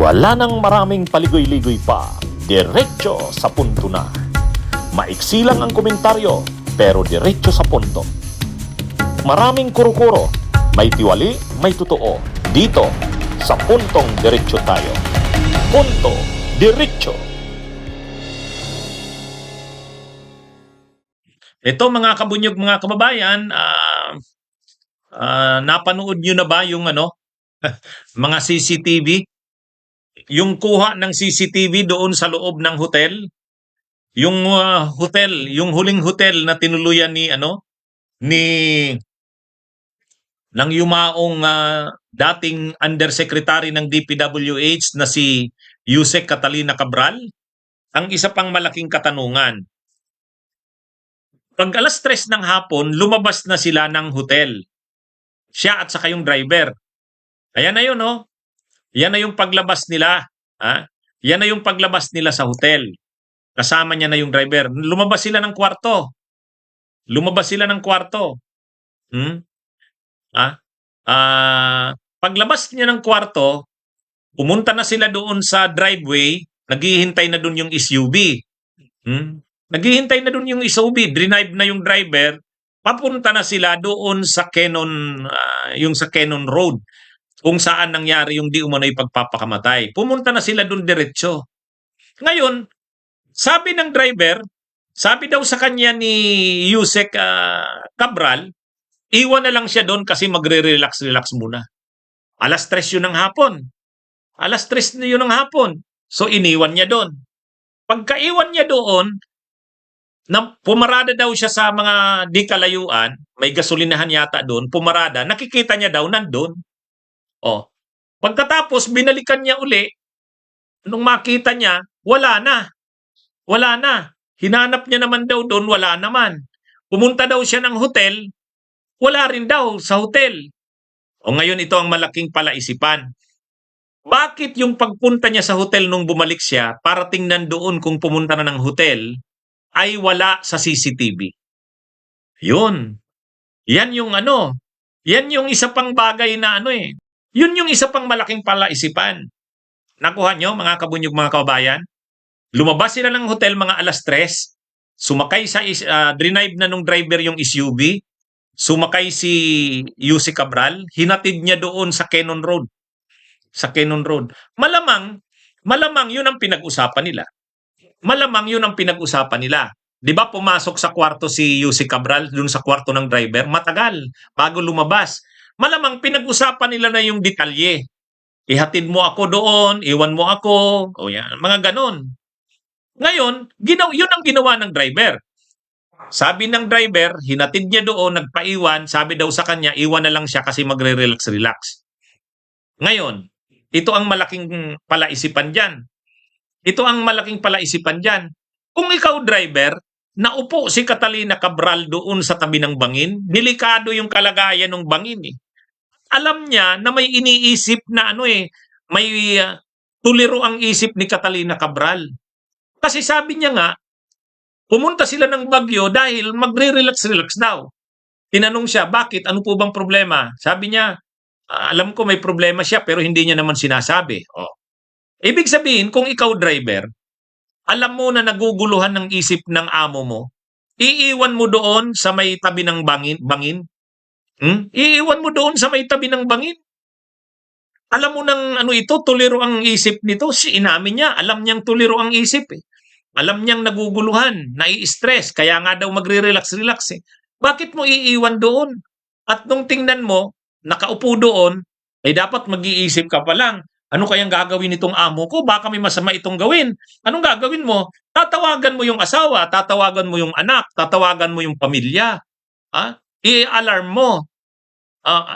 Wala nang maraming paligoy-ligoy pa, diretso sa punto na. Maiksi lang ang komentaryo, pero diretso sa punto. Maraming kuro-kuro, may tiwali, may totoo. Dito, sa puntong diretso tayo. Punto, diretso. Ito mga kabunyog, mga kababayan, napanood nyo na ba yung mga CCTV? Yung kuha ng CCTV doon sa loob ng hotel? Yung hotel, yung huling hotel na tinuluyan ni ng yumaong dating undersecretary ng DPWH na si Yusek Catalina Cabral. Ang isa pang malaking katanungan, pag alas 3 ng hapon, lumabas na sila ng hotel. Siya at saka yung driver. Ayan na yun, no? Yan na yung paglabas nila. Ha? Yan na yung paglabas nila sa hotel. Kasama niya na yung driver. Lumabas sila ng kwarto. Lumabas sila ng kwarto. Paglabas niya ng kwarto, pumunta na sila doon sa driveway, naghihintay na doon yung SUV. Naghihintay na doon yung SUV, drive na yung driver, papunta na sila doon sa Cannon, yung sa Cannon Road, kung saan nangyari yung di umano'y pagpapakamatay. Pumunta na sila doon diretso. Ngayon, sabi ng driver, sabi daw sa kanya ni Yusek Cabral, iwan na lang siya doon kasi magre-relax muna. Alas 3 yun ng hapon. Alas 3 na yun ng hapon. So iniwan niya doon. Pagkaiwan niya doon, pumarada daw siya sa mga di kalayuan, may gasolinahan yata doon, pumarada, nakikita niya daw nandun. Pagkatapos, binalikan niya uli, nung makita niya, wala na. Wala na. Hinanap niya naman daw doon, wala naman. Pumunta daw siya ng hotel, wala rin daw sa hotel. Ngayon ito ang malaking palaisipan. Bakit yung pagpunta niya sa hotel nung bumalik siya, para tingnan doon kung pumunta na ng hotel, ay wala sa CCTV? Yun. Yan yung yan yung isa pang bagay na Yun yung isa pang malaking palaisipan. Nakuha nyo, mga kabunyog, mga kababayan? Lumabas sila ng hotel mga alas 3, sumakay sa, drive na nung driver yung SUV, sumakay si Yusek Cabral, hinatid niya doon sa Cannon Road. Sa Cannon Road. Malamang yun ang pinag-usapan nila. Malamang yun ang pinag-usapan nila. Di ba pumasok sa kwarto si Yusek Cabral, dun sa kwarto ng driver? Matagal, bago lumabas. Malamang pinag-usapan nila na yung detalye. Ihatid mo ako doon, iwan mo ako, mga ganon. Ngayon, yun ang ginawa ng driver. Sabi ng driver, hinatid niya doon, nagpaiwan, sabi daw sa kanya, iwan na lang siya kasi magre-relax. Ngayon, ito ang malaking palaisipan dyan. Ito ang malaking palaisipan dyan. Kung ikaw driver, naupo si Catalina Cabral doon sa tabi ng bangin, delikado yung kalagayan ng bangin eh. Alam niya na may iniisip na may tuliro ang isip ni Catalina Cabral. Kasi sabi niya nga, pumunta sila ng Baguio dahil magre-relax daw. Tinanong siya, bakit? Ano po bang problema? Sabi niya, alam ko may problema siya pero hindi niya naman sinasabi. Ibig sabihin, kung ikaw driver, alam mo na naguguluhan ng isip ng amo mo, iiwan mo doon sa may tabi ng bangin? Iiwan mo doon sa may tabi ng bangin? Alam mo nang ito, tuliro ang isip nito. Inamin niya, alam niyang tuliro ang isip eh. Alam niyang naguguluhan, nai-stress, kaya nga daw magre-relax eh. Bakit mo iiwan doon? At nung tingnan mo, nakaupo doon, ay dapat mag-iisip ka pa lang, ano kayang gagawin nitong amo ko? Baka may masama itong gawin. Anong gagawin mo? Tatawagan mo yung asawa, tatawagan mo yung anak, tatawagan mo yung pamilya. I-alarm mo.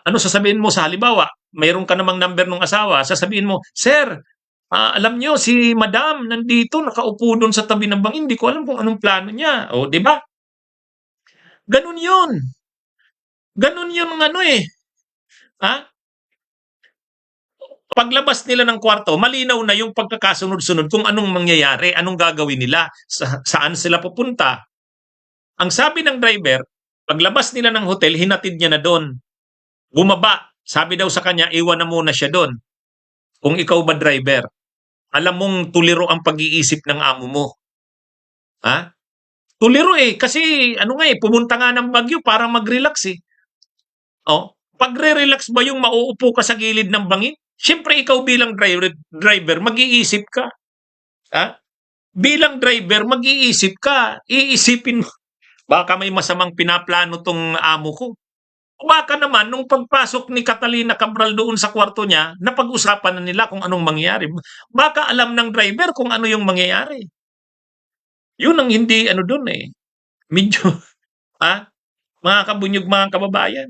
Ano sasabihin mo sa halimbawa? Mayroon ka namang number ng asawa, sasabihin mo, Sir, alam nyo, si Madam nandito, nakaupo doon sa tabi ng bangin, hindi ko alam kung anong plano niya. Di ba? Ganun yun. Ganun yung Paglabas nila ng kwarto, malinaw na yung pagkakasunod-sunod kung anong mangyayari, anong gagawin nila, saan sila pupunta. Ang sabi ng driver, paglabas nila ng hotel, hinatid niya na doon. Bumaba. Sabi daw sa kanya, iwan na muna siya doon. kung ikaw ba driver, alam mong tuliro ang pag-iisip ng amo mo. Ha? Tuliro kasi ano nga pumunta nga ng Baguio para mag-relax eh. Oh, pagre-relax ba yung mauupo ka sa gilid ng bangin? Siyempre ikaw bilang driver, mag-iisip ka. Ha? Bilang driver, mag-iisip ka. Iisipin mo, baka may masamang pinaplano tong amo ko. O baka naman, nung pagpasok ni Catalina Cabral doon sa kwarto niya, napag-usapan na nila kung anong mangyayari. Baka alam ng driver kung ano yung mangyayari. Yun ang hindi doon medyo, mga kabunyog, mga kababayan.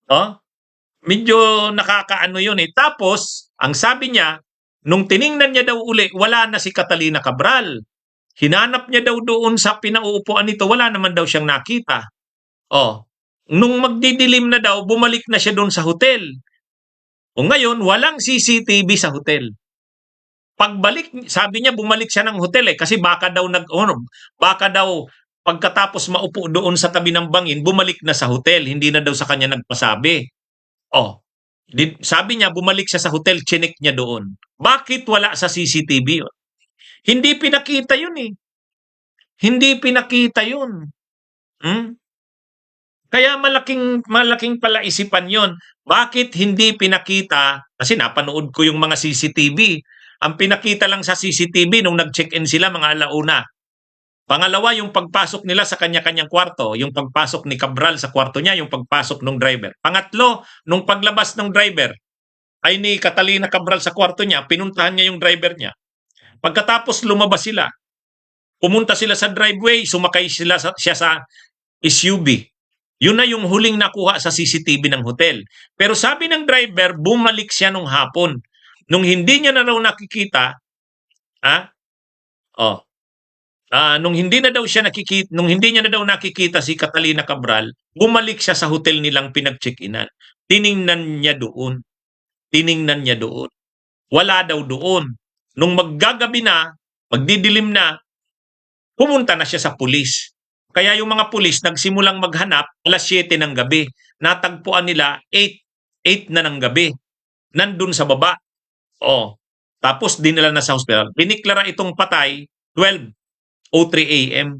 Oh, medyo nakakaano yun Tapos, ang sabi niya, nung tiningnan niya daw uli, wala na si Catalina Cabral. Hinanap niya daw doon sa pinauupuan nito, wala naman daw siyang nakita. Oh, nung magdidilim na daw, bumalik na siya doon sa hotel. O ngayon, walang CCTV sa hotel. Pagbalik, sabi niya bumalik siya ng hotel kasi baka daw pagkatapos maupo doon sa tabi ng bangin, bumalik na sa hotel, hindi na daw sa kanya nagpasabi. Oh, sabi niya bumalik siya sa hotel, chinek niya doon. Bakit wala sa CCTV yun? Hindi pinakita yun Hindi pinakita yun. Kaya malaking palaisipan yon. Bakit hindi pinakita? Kasi napanood ko yung mga CCTV. Ang pinakita lang sa CCTV nung nag-check-in sila mga alauna. Pangalawa, yung pagpasok nila sa kanya-kanyang kwarto. Yung pagpasok ni Cabral sa kwarto niya, yung pagpasok ng driver. Pangatlo, nung paglabas ng driver, ay ni Catalina Cabral sa kwarto niya, pinuntahan niya yung driver niya. Pagkatapos lumabas sila, pumunta sila sa driveway, sumakay siya sa SUV. Yun na yung huling nakuha sa CCTV ng hotel. Pero sabi ng driver, bumalik siya nung hapon. Nung hindi niya na raw nakikita, nung hindi niya na daw nakikita si Catalina Cabral, bumalik siya sa hotel nilang pinag-check-inan. Tiningnan niya doon. Wala daw doon. Nung maggagabi na, magdidilim na, pumunta na siya sa pulis. Kaya yung mga pulis nagsimulang maghanap alas 7 ng gabi. Natagpuan nila 8 na ng gabi. Nandun sa baba. Tapos dinala na sa hospital. Diniklara itong patay 12:03 a.m.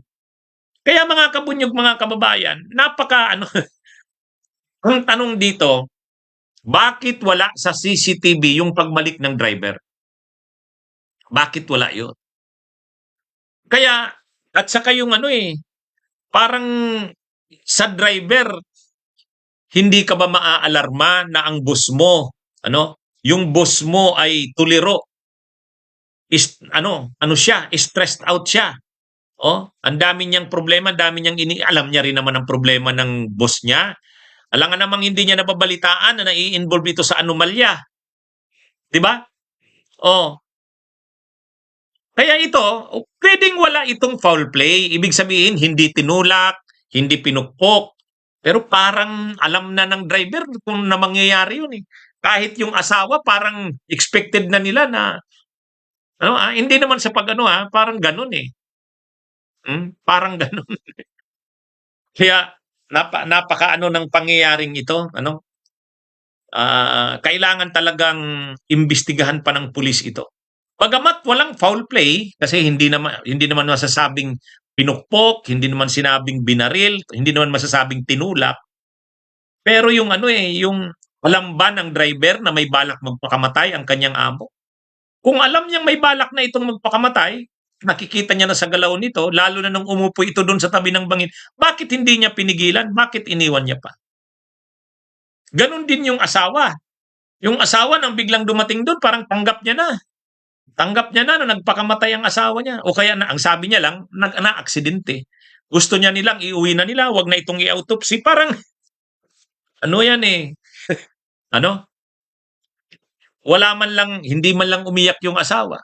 Kaya mga kabunyog, mga kababayan, ang tanong dito, bakit wala sa CCTV yung pagbalik ng driver? Bakit wala yun? Kaya, at saka yung parang sa driver, hindi ka ba maaalarma na ang boss mo, yung boss mo ay tuliro, stressed out siya. Ang dami niyang problema, alam niya rin naman ang problema ng boss niya. Alam nga namang hindi niya nababalitaan na nai-involve ito sa anomalya. 'Di ba? Kaya ito, pwedeng wala itong foul play. Ibig sabihin, hindi tinulak, hindi pinukpok. Pero parang alam na ng driver kung na mangyayari yun Kahit yung asawa, parang expected na nila na, hindi naman sa parang ganun Parang ganun. Kaya, napaka ng pangyayaring ito, kailangan talagang imbestigahan pa ng pulis ito. Bagamat walang foul play, kasi hindi naman masasabing pinukpok, hindi naman sinabing binaril, hindi naman masasabing tinulak. Pero yung yung alam ba ng driver na may balak magpakamatay ang kanyang amo? Kung alam niyang may balak na itong magpakamatay, nakikita niya na sa galaw nito, lalo na nung umupo ito doon sa tabi ng bangin, bakit hindi niya pinigilan? Bakit iniwan niya pa? Ganon din yung asawa. Yung asawa nang biglang dumating doon, parang tanggap niya na nagpakamatay ang asawa niya. O kaya ang sabi niya lang, na-aksidente. Gusto niya nilang iuwi na nila, wag na itong i-autopsy. Parang, yan hindi man lang umiyak yung asawa.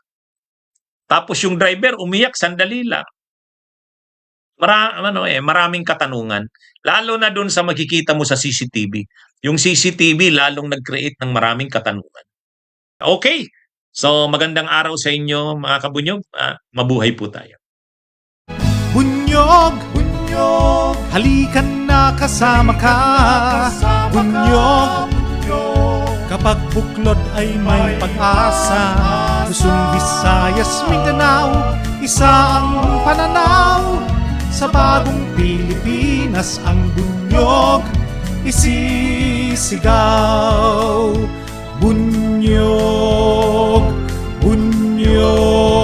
Tapos yung driver, umiyak, sandali lang. Maraming katanungan. Lalo na doon sa makikita mo sa CCTV. Yung CCTV lalong nag-create ng maraming katanungan. Okay. So, magandang araw sa inyo, mga kabunyog. Mabuhay po tayo. Bunyog, bunyog, halikan na kasama ka. Bunyog, pagbuklod ay may pag-asa. Luzon, Visayas, Mindanao, isa ang pananaw. Sa bagong Pilipinas ang bunyog isisigaw. Bunyog, bunyog.